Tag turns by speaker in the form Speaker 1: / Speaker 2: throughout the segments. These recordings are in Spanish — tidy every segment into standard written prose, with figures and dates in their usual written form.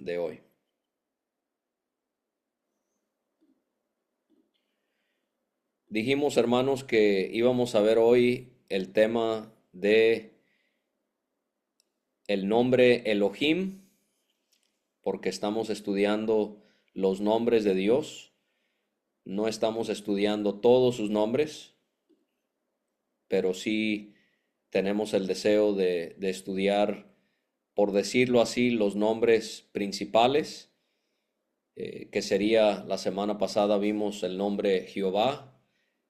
Speaker 1: de hoy. Dijimos, hermanos, que íbamos a ver hoy el tema de el nombre Elohim, porque estamos estudiando los nombres de Dios. No estamos estudiando todos sus nombres, pero sí tenemos el deseo de estudiar, por decirlo así, los nombres principales, que sería, la semana pasada vimos el nombre Jehová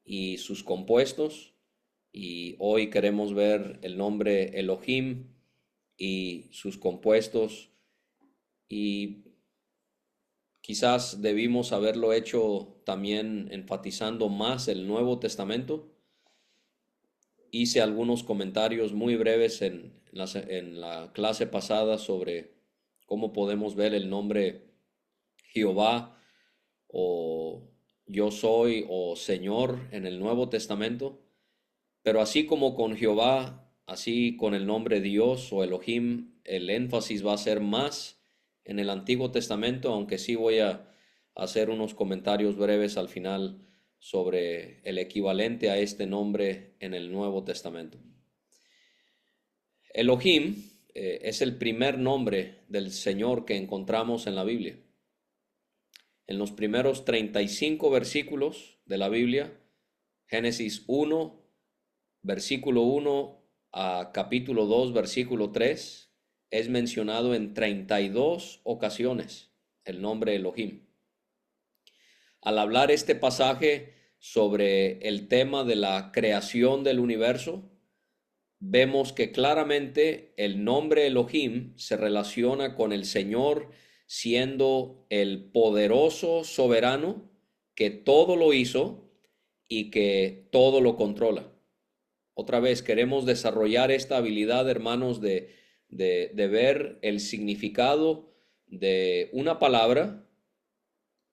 Speaker 1: y sus compuestos, y hoy queremos ver el nombre Elohim y sus compuestos, y quizás debimos haberlo hecho también enfatizando más el Nuevo Testamento. Hice algunos comentarios muy breves en la clase pasada sobre cómo podemos ver el nombre Jehová o yo soy o Señor en el Nuevo Testamento. Pero así como con Jehová, así con el nombre Dios o Elohim, el énfasis va a ser más en el Antiguo Testamento, aunque sí voy a hacer unos comentarios breves al final sobre el equivalente a este nombre en el Nuevo Testamento. Elohim es el primer nombre del Señor que encontramos en la Biblia. En los primeros 35 versículos de la Biblia, Génesis 1, versículo 1 a capítulo 2, versículo 3, es mencionado en 32 ocasiones el nombre Elohim. Al hablar este pasaje sobre el tema de la creación del universo, vemos que claramente el nombre Elohim se relaciona con el Señor siendo el poderoso soberano que todo lo hizo y que todo lo controla. Otra vez queremos desarrollar esta habilidad, hermanos, de ver el significado de una palabra,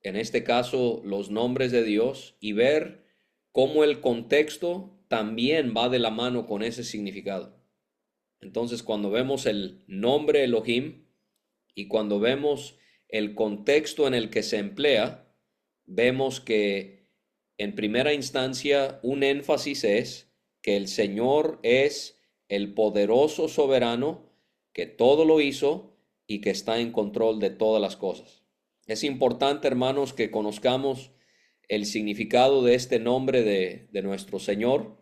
Speaker 1: en este caso los nombres de Dios, y ver cómo el contexto también va de la mano con ese significado. Entonces, cuando vemos el nombre Elohim y cuando vemos el contexto en el que se emplea, vemos que en primera instancia un énfasis es que el Señor es el poderoso soberano que todo lo hizo y que está en control de todas las cosas. Es importante, hermanos, que conozcamos el significado de este nombre de nuestro Señor,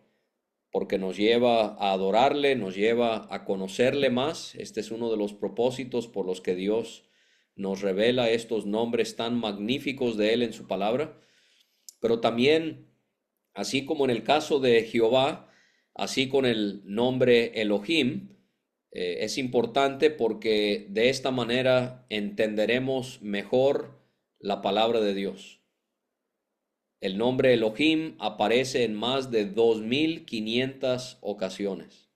Speaker 1: porque nos lleva a adorarle, nos lleva a conocerle más. Este es uno de los propósitos por los que Dios nos revela estos nombres tan magníficos de Él en su palabra. Pero también, así como en el caso de Jehová, así con el nombre Elohim, es importante porque de esta manera entenderemos mejor la palabra de Dios. El nombre Elohim aparece en más de 2500 ocasiones.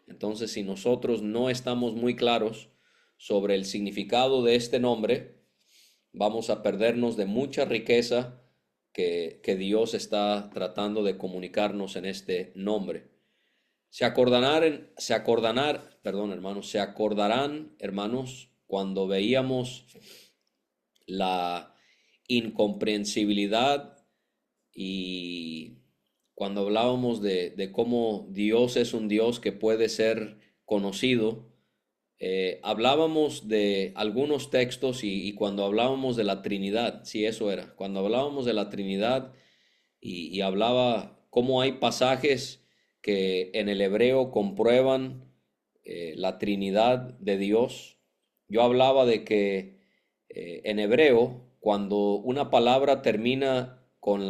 Speaker 1: Entonces, si nosotros no estamos muy claros sobre el significado de este nombre, vamos a perdernos de mucha riqueza que Dios está tratando de comunicarnos en este nombre. Se acordarán, hermanos, cuando veíamos la incomprensibilidad y cuando hablábamos de cómo Dios es un Dios que puede ser conocido, hablábamos de algunos textos y cuando hablábamos de la Trinidad, sí, eso era, cuando hablábamos de la Trinidad y hablaba cómo hay pasajes que en el hebreo comprueban la Trinidad de Dios. Yo hablaba de que en hebreo, cuando una palabra termina con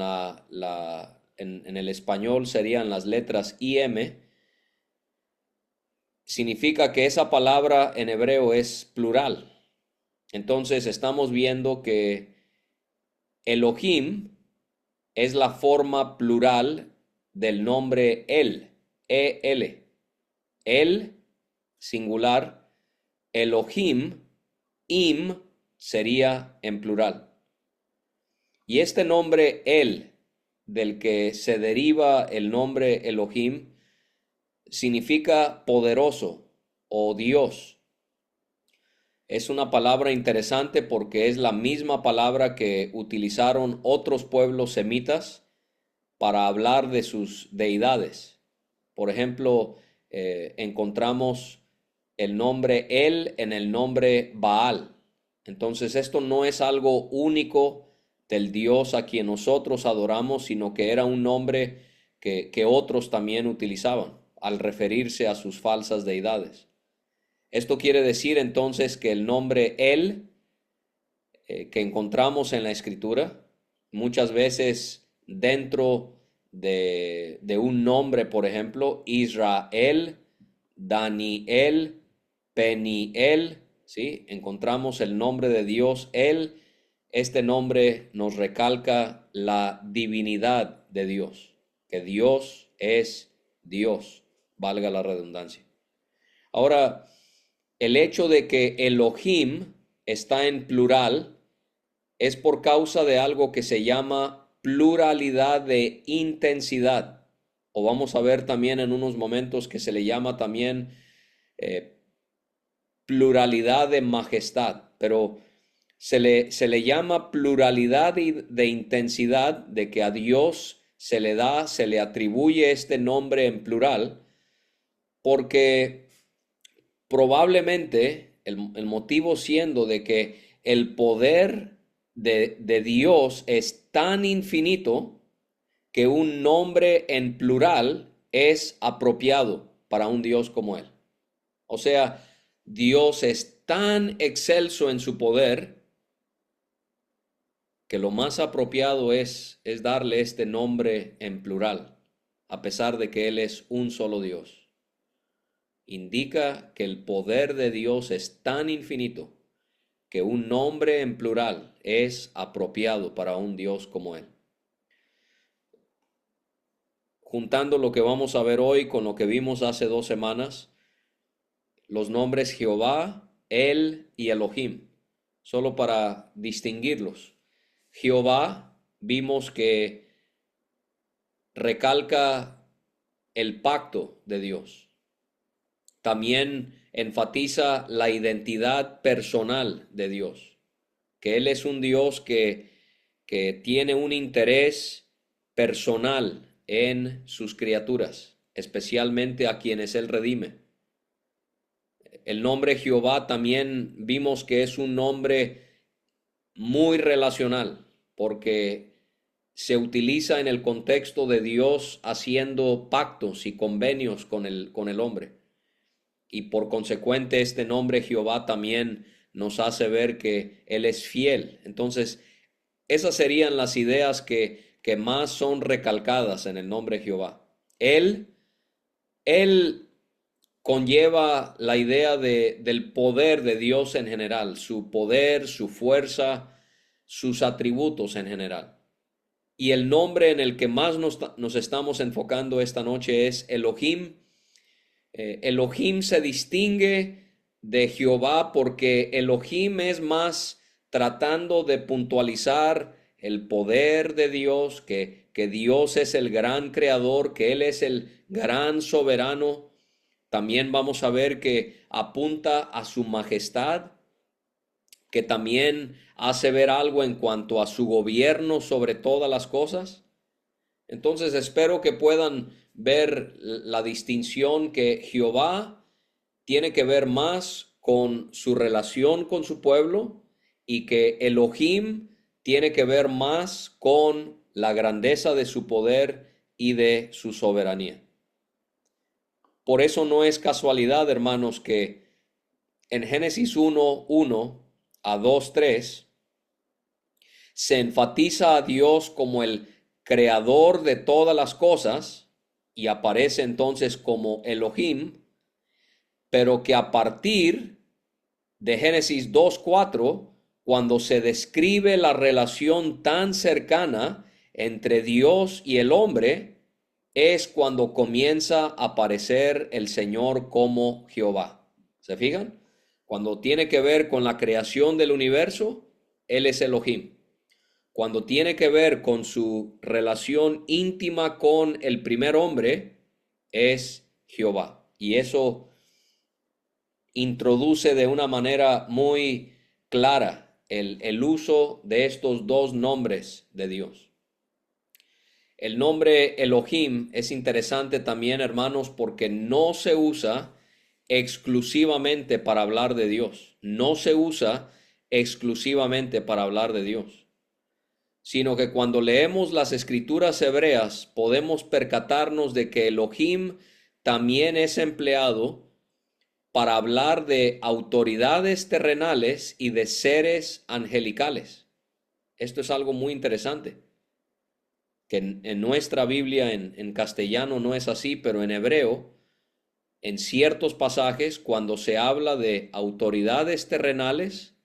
Speaker 1: en el español serían las letras IM, significa que esa palabra en hebreo es plural. Entonces estamos viendo que Elohim es la forma plural del nombre El, E-L. El, singular, Elohim, Im, sería en plural. Y este nombre El, del que se deriva el nombre Elohim, significa poderoso o Dios. Es una palabra interesante porque es la misma palabra que utilizaron otros pueblos semitas para hablar de sus deidades. Por ejemplo, encontramos el nombre El en el nombre Baal. Entonces esto no es algo único del Dios a quien nosotros adoramos, sino que era un nombre que otros también utilizaban al referirse a sus falsas deidades. Esto quiere decir entonces que el nombre El que encontramos en la Escritura, muchas veces dentro de un nombre, por ejemplo, Israel, Daniel, Peniel, ¿sí? Encontramos el nombre de Dios, Él. Este nombre nos recalca la divinidad de Dios, que Dios es Dios, valga la redundancia. Ahora, el hecho de que Elohim está en plural es por causa de algo que se llama pluralidad de intensidad, o vamos a ver también en unos momentos que se le llama también eh, pluralidad de majestad, pero se le llama pluralidad de intensidad, de que a Dios se le atribuye este nombre en plural, porque probablemente el motivo siendo de que el poder de Dios es tan infinito que un nombre en plural es apropiado para un Dios como Él. O sea, Dios es tan excelso en su poder que lo más apropiado es darle este nombre en plural, a pesar de que Él es un solo Dios. Indica que el poder de Dios es tan infinito que un nombre en plural es apropiado para un Dios como Él. Juntando lo que vamos a ver hoy con lo que vimos hace 2 semanas, los nombres Jehová, El y Elohim, solo para distinguirlos. Jehová, vimos que recalca el pacto de Dios. También enfatiza la identidad personal de Dios, que Él es un Dios que tiene un interés personal en sus criaturas, especialmente a quienes Él redime. El nombre Jehová también vimos que es un nombre muy relacional, porque se utiliza en el contexto de Dios haciendo pactos y convenios con el hombre. Y por consecuente este nombre Jehová también nos hace ver que Él es fiel. Entonces, esas serían las ideas que más son recalcadas en el nombre Jehová. Él conlleva la idea del poder de Dios en general, su poder, su fuerza, sus atributos en general. Y el nombre en el que más nos estamos enfocando esta noche es Elohim. Elohim se distingue de Jehová porque Elohim es más tratando de puntualizar el poder de Dios, que Dios es el gran creador, que Él es el gran soberano. También vamos a ver que apunta a su majestad, que también hace ver algo en cuanto a su gobierno sobre todas las cosas. Entonces espero que puedan ver la distinción, que Jehová tiene que ver más con su relación con su pueblo y que Elohim tiene que ver más con la grandeza de su poder y de su soberanía. Por eso no es casualidad, hermanos, que en Génesis 1:1 a 2:3 se enfatiza a Dios como el creador de todas las cosas y aparece entonces como Elohim, pero que a partir de Génesis 2:4, cuando se describe la relación tan cercana entre Dios y el hombre, es cuando comienza a aparecer el Señor como Jehová. ¿Se fijan? Cuando tiene que ver con la creación del universo, Él es Elohim. Cuando tiene que ver con su relación íntima con el primer hombre, es Jehová. Y eso introduce de una manera muy clara el uso de estos dos nombres de Dios. El nombre Elohim es interesante también, hermanos, porque no se usa exclusivamente para hablar de Dios. No se usa exclusivamente para hablar de Dios, sino que cuando leemos las escrituras hebreas podemos percatarnos de que Elohim también es empleado para hablar de autoridades terrenales y de seres angelicales. Esto es algo muy interesante, que en nuestra Biblia en castellano no es así, pero en hebreo, en ciertos pasajes, cuando se habla de autoridades terrenales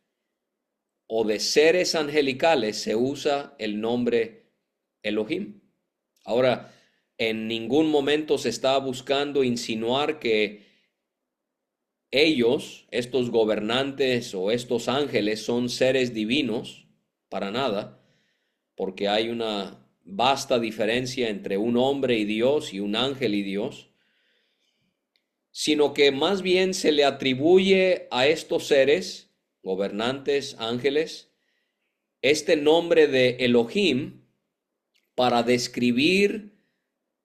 Speaker 1: o de seres angelicales, se usa el nombre Elohim. Ahora, en ningún momento se está buscando insinuar que ellos, estos gobernantes o estos ángeles, son seres divinos, para nada, porque hay una vasta diferencia entre un hombre y Dios y un ángel y Dios, sino que más bien se le atribuye a estos seres, gobernantes, ángeles, este nombre de Elohim para describir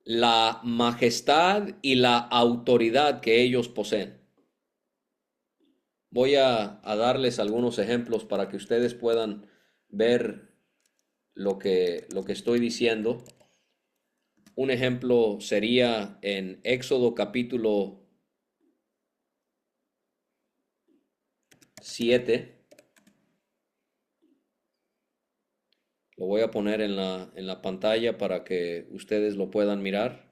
Speaker 1: la majestad y la autoridad que ellos poseen. Voy a darles algunos ejemplos para que ustedes puedan ver lo que estoy diciendo. Un ejemplo sería en Éxodo capítulo 7. Lo voy a poner en la pantalla para que ustedes lo puedan mirar.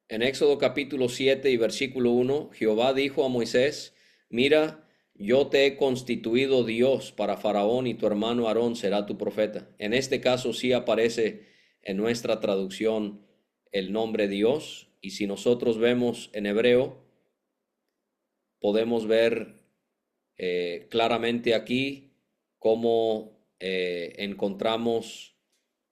Speaker 1: En Éxodo capítulo 7 y versículo 1, Jehová dijo a Moisés, mira, yo te he constituido Dios para Faraón y tu hermano Aarón será tu profeta. En este caso sí aparece en nuestra traducción el nombre Dios, y si nosotros vemos en hebreo, podemos ver claramente aquí cómo encontramos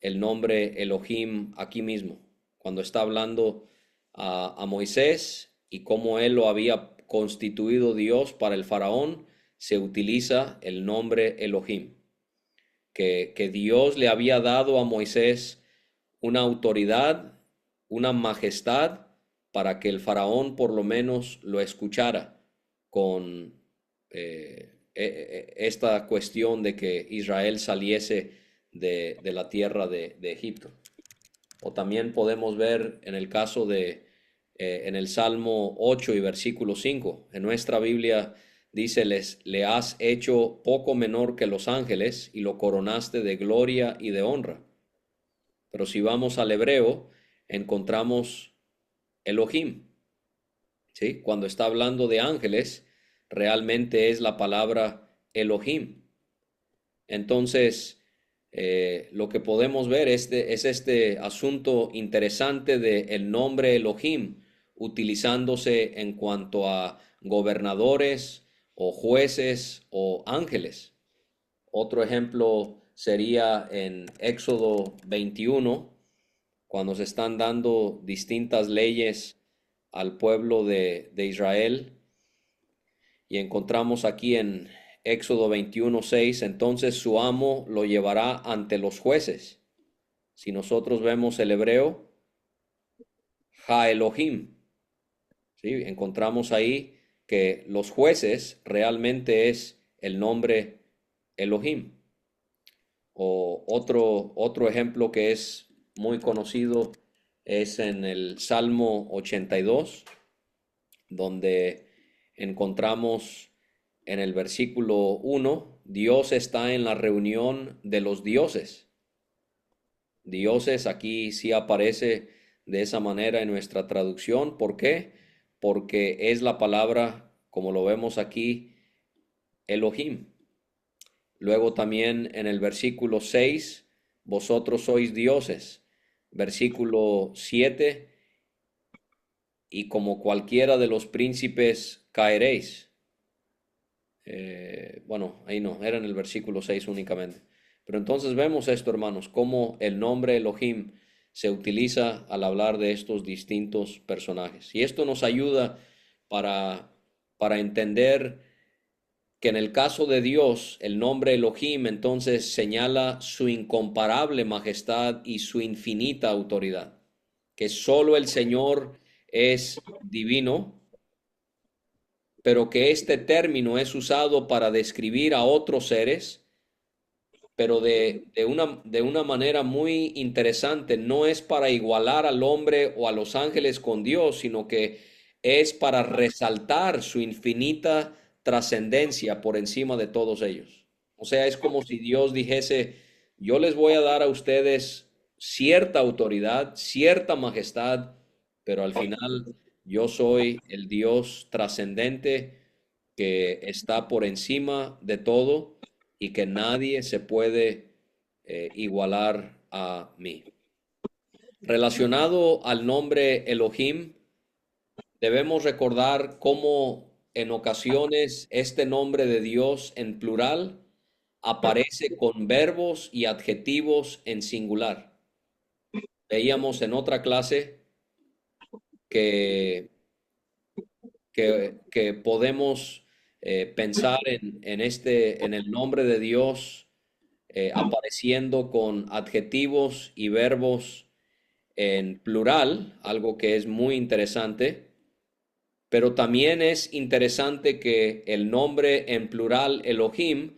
Speaker 1: el nombre Elohim aquí mismo, cuando está hablando a Moisés y cómo él lo había constituido Dios para el faraón, se utiliza el nombre Elohim, que Dios le había dado a Moisés una autoridad, una majestad, para que el faraón por lo menos lo escuchara con esta cuestión de que Israel saliese de la tierra de Egipto. O también podemos ver en el caso de, en el Salmo 8 y versículo 5, en nuestra Biblia dice, le has hecho poco menor que los ángeles y lo coronaste de gloria y de honra. Pero si vamos al hebreo, encontramos Elohim, ¿sí? Cuando está hablando de ángeles, realmente es la palabra Elohim. Entonces, lo que podemos ver es este asunto interesante del nombre Elohim, utilizándose en cuanto a gobernadores o jueces o ángeles. Otro ejemplo sería en Éxodo 21, cuando se están dando distintas leyes al pueblo de Israel. Y encontramos aquí en Éxodo 21:6, entonces su amo lo llevará ante los jueces. Si nosotros vemos el hebreo, Ha Elohim, ¿sí? Encontramos ahí que los jueces realmente es el nombre Elohim. O otro ejemplo que es muy conocido es en el Salmo 82, donde encontramos en el versículo 1, Dios está en la reunión de los dioses. Dioses aquí sí aparece de esa manera en nuestra traducción. ¿Por qué? Porque es la palabra, como lo vemos aquí, Elohim. Luego también en el versículo 6, vosotros sois dioses. Versículo 7, y como cualquiera de los príncipes caeréis. Bueno, ahí no, era en el versículo 6 únicamente. Pero entonces vemos esto, hermanos, cómo el nombre Elohim se utiliza al hablar de estos distintos personajes. Y esto nos ayuda para, para entender que en el caso de Dios, el nombre Elohim entonces señala su incomparable majestad y su infinita autoridad, que solo el Señor es divino, pero que este término es usado para describir a otros seres, pero de una manera muy interesante. No es para igualar al hombre o a los ángeles con Dios, sino que es para resaltar su infinita trascendencia por encima de todos ellos. O sea, es como si Dios dijese, yo les voy a dar a ustedes cierta autoridad, cierta majestad, pero al final yo soy el Dios trascendente que está por encima de todo y que nadie se puede igualar a mí. Relacionado al nombre Elohim, debemos recordar cómo en ocasiones este nombre de Dios en plural aparece con verbos y adjetivos en singular. Veíamos en otra clase que, que podemos pensar en el nombre de Dios apareciendo con adjetivos y verbos en plural, algo que es muy interesante, pero también es interesante que el nombre en plural Elohim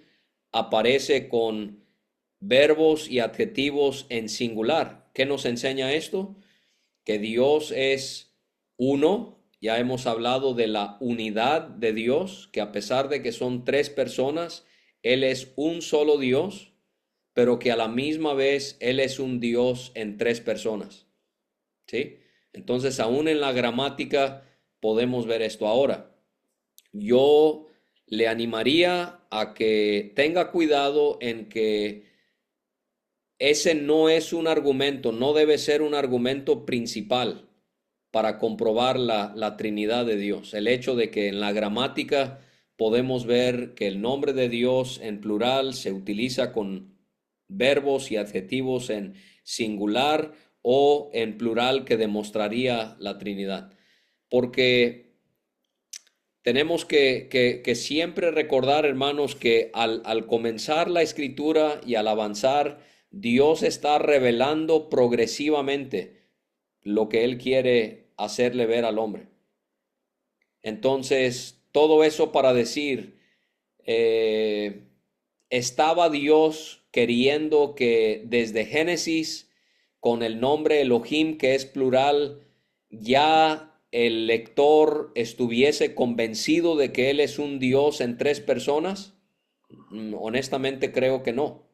Speaker 1: aparece con verbos y adjetivos en singular. ¿Qué nos enseña esto? Que Dios es uno. Ya hemos hablado de la unidad de Dios, que a pesar de que son tres personas, Él es un solo Dios, pero que a la misma vez Él es un Dios en tres personas. ¿Sí? Entonces, aún en la gramática podemos ver esto. Ahora, yo le animaría a que tenga cuidado en que ese no es un argumento, no debe ser un argumento principal para comprobar la Trinidad de Dios. El hecho de que en la gramática podemos ver que el nombre de Dios en plural se utiliza con verbos y adjetivos en singular o en plural que demostraría la Trinidad. Porque tenemos que siempre recordar, hermanos, que al comenzar la escritura y al avanzar, Dios está revelando progresivamente lo que Él quiere hacerle ver al hombre. Entonces, todo eso para decir, eh, estaba Dios queriendo que desde Génesis, con el nombre Elohim, que es plural, ya el lector estuviese convencido de que Él es un Dios en tres personas. Honestamente creo que no.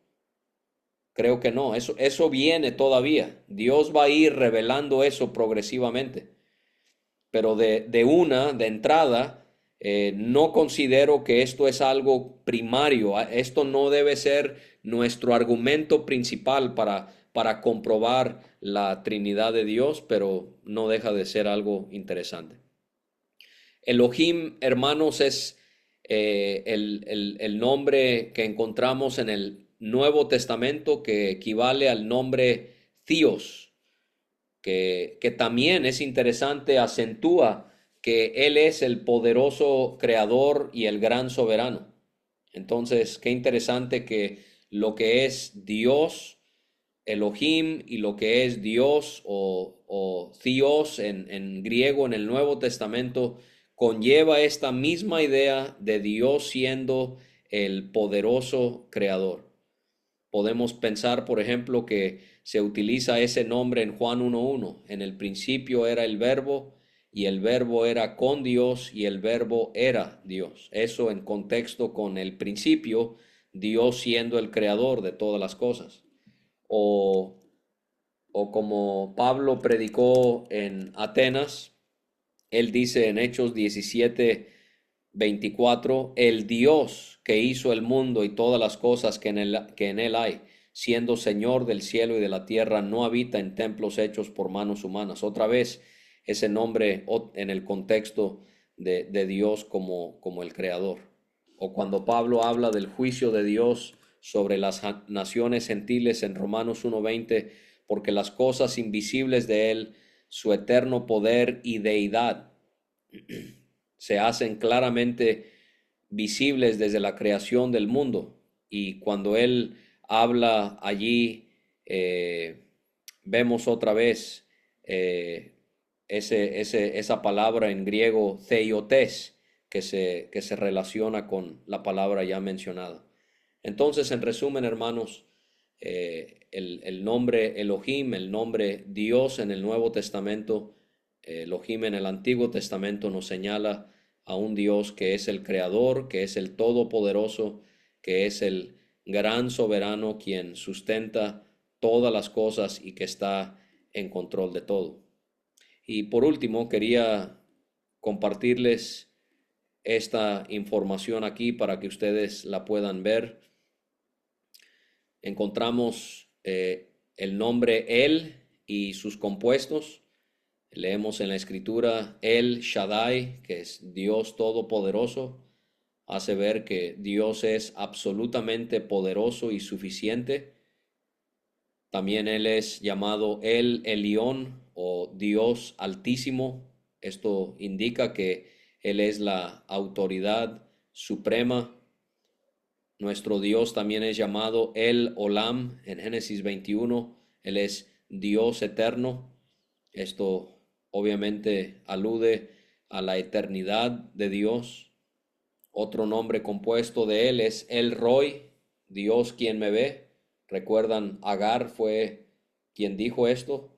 Speaker 1: Creo que no. Eso viene todavía. Dios va a ir revelando eso progresivamente. Pero de entrada, no considero que esto es algo primario. Esto no debe ser nuestro argumento principal para comprobar la Trinidad de Dios, pero no deja de ser algo interesante. Elohim, hermanos, es el nombre que encontramos en el Nuevo Testamento que equivale al nombre Theos, que también es interesante, acentúa que Él es el poderoso creador y el gran soberano. Entonces, qué interesante que lo que es Dios, Elohim, y lo que es Dios o Theos en griego en el Nuevo Testamento conlleva esta misma idea de Dios siendo el poderoso creador. Podemos pensar, por ejemplo, que se utiliza ese nombre en Juan 1:1. En el principio era el verbo y el verbo era con Dios y el verbo era Dios. Eso en contexto con el principio, Dios siendo el creador de todas las cosas. O, o como Pablo predicó en Atenas, él dice en Hechos 17:24, el Dios que hizo el mundo y todas las cosas que en él hay, siendo Señor del cielo y de la tierra, no habita en templos hechos por manos humanas. Otra vez, ese nombre en el contexto de Dios como el creador. O cuando Pablo habla del juicio de Dios sobre las naciones gentiles en Romanos 1:20, porque las cosas invisibles de Él, su eterno poder y deidad, se hacen claramente visibles desde la creación del mundo. Y cuando Él habla allí, vemos otra vez esa palabra en griego theiotes, que se relaciona con la palabra ya mencionada. Entonces, en resumen, hermanos, el nombre Elohim, el nombre Dios en el Nuevo Testamento, Elohim en el Antiguo Testamento nos señala a un Dios que es el Creador, que es el Todopoderoso, que es el gran soberano, quien sustenta todas las cosas y que está en control de todo. Y por último, quería compartirles esta información aquí para que ustedes la puedan ver. Encontramos el nombre El y sus compuestos. Leemos en la escritura El Shaddai, que es Dios Todopoderoso. Hace ver que Dios es absolutamente poderoso y suficiente. También Él es llamado El Elión o Dios Altísimo. Esto indica que Él es la autoridad suprema. Nuestro Dios también es llamado El Olam en Génesis 21. Él es Dios eterno. Esto obviamente alude a la eternidad de Dios. Otro nombre compuesto de Él es El Roy, Dios quien me ve. Recuerdan, Agar fue quien dijo esto.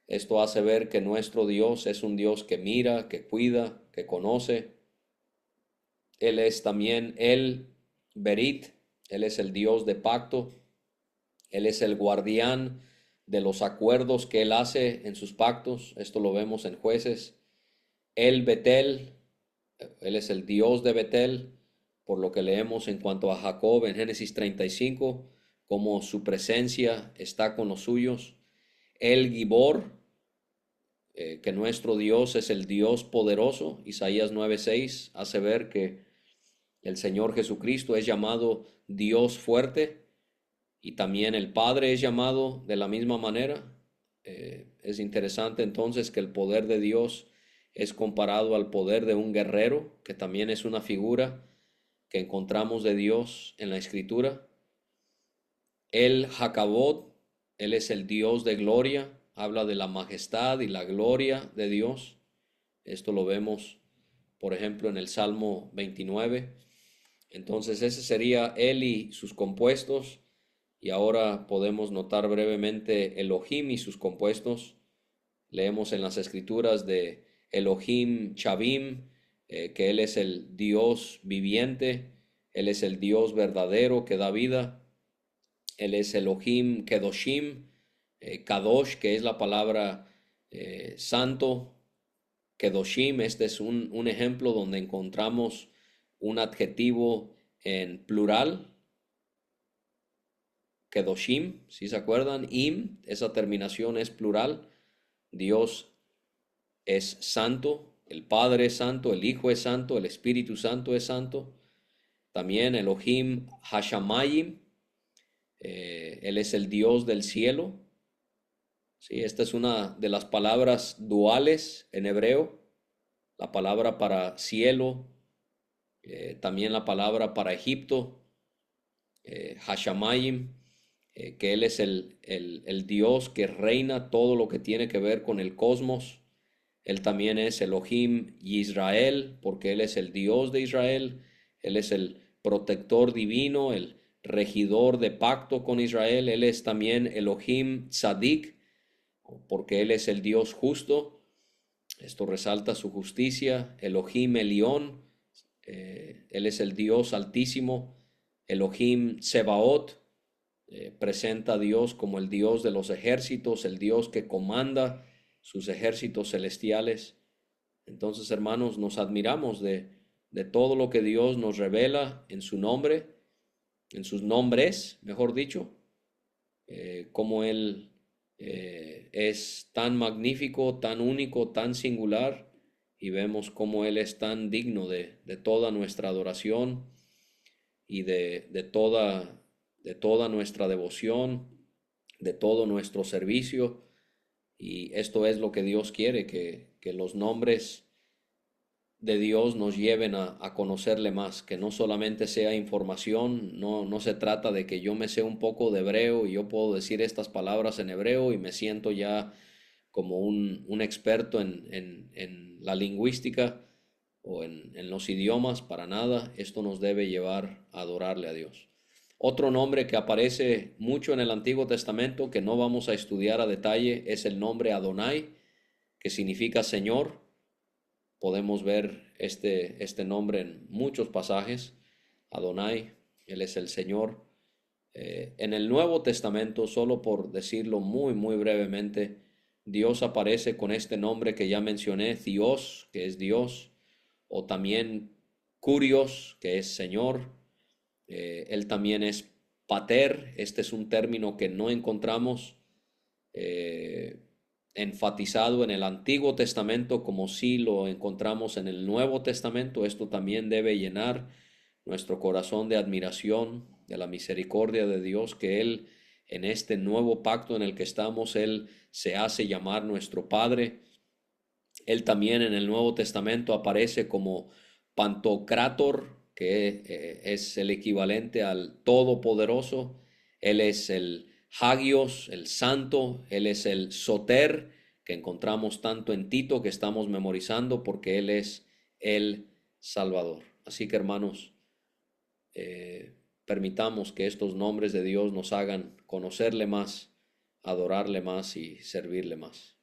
Speaker 1: Esto hace ver que nuestro Dios es un Dios que mira, que cuida, que conoce. Él es también el Berit, Él es el Dios de pacto, Él es el guardián de los acuerdos que Él hace en sus pactos. Esto lo vemos en Jueces. El Betel, Él es el Dios de Betel, por lo que leemos en cuanto a Jacob en Génesis 35, como su presencia está con los suyos. El Gibor, que nuestro Dios es el Dios poderoso. Isaías 9:6 hace ver que el Señor Jesucristo es llamado Dios fuerte y también el Padre es llamado de la misma manera. Es interesante entonces que el poder de Dios es comparado al poder de un guerrero, que también es una figura que encontramos de Dios en la Escritura. El Jacabot, Él es el Dios de gloria, habla de la majestad y la gloria de Dios. Esto lo vemos, por ejemplo, en el Salmo 29. Entonces ese sería Él y sus compuestos. Y ahora podemos notar brevemente Elohim y sus compuestos. Leemos en las escrituras de Elohim Chavim, que Él es el Dios viviente, Él es el Dios verdadero que da vida. Él es Elohim Kedoshim, Kadosh, que es la palabra santo. Kedoshim, este es un ejemplo donde encontramos un adjetivo en plural. Kedoshim, si se acuerdan, im, esa terminación es plural. Dios es santo, el Padre es santo, el Hijo es santo, el Espíritu Santo es santo. También Elohim Hashamayim, Él es el Dios del cielo. Sí, esta es una de las palabras duales en hebreo, la palabra para cielo, también la palabra para Egipto, Hashamayim, que Él es el Dios que reina todo lo que tiene que ver con el cosmos. Él también es Elohim Israel, porque Él es el Dios de Israel. Él es el protector divino, el regidor de pacto con Israel. Él es también Elohim Tzadik, porque Él es el Dios justo. Esto resalta su justicia. Elohim Elión, Él es el Dios altísimo. Elohim Sebaot, presenta a Dios como el Dios de los ejércitos, el Dios que comanda sus ejércitos celestiales. Entonces, hermanos, nos admiramos de todo lo que Dios nos revela en su nombre, en sus nombres, mejor dicho, cómo Él es tan magnífico, tan único, tan singular, y vemos cómo Él es tan digno de toda nuestra adoración y de toda de toda nuestra devoción, de todo nuestro servicio. Y esto es lo que Dios quiere, que los nombres de Dios nos lleven a conocerle más, que no solamente sea información, no se trata de que yo me sé un poco de hebreo y yo puedo decir estas palabras en hebreo y me siento ya como un experto en la lingüística o en los idiomas. Para nada, esto nos debe llevar a adorarle a Dios. Otro nombre que aparece mucho en el Antiguo Testamento, que no vamos a estudiar a detalle, es el nombre Adonai, que significa Señor. Podemos ver este nombre en muchos pasajes. Adonai, Él es el Señor. En el Nuevo Testamento, solo por decirlo muy brevemente, Dios aparece con este nombre que ya mencioné, Dios, que es Dios, o también Kurios, que es Señor. Él también es Pater. Este es un término que no encontramos eh, enfatizado en el Antiguo Testamento como sí lo encontramos en el Nuevo Testamento. Esto también debe llenar nuestro corazón de admiración de la misericordia de Dios, que Él en este nuevo pacto en el que estamos, Él se hace llamar nuestro Padre. Él también en el Nuevo Testamento aparece como Pantocrátor, que es el equivalente al Todopoderoso. Él es el Hagios, el Santo. Él es el Soter, que encontramos tanto en Tito, que estamos memorizando, porque Él es el Salvador. Así que, hermanos, permitamos que estos nombres de Dios nos hagan conocerle más, adorarle más y servirle más.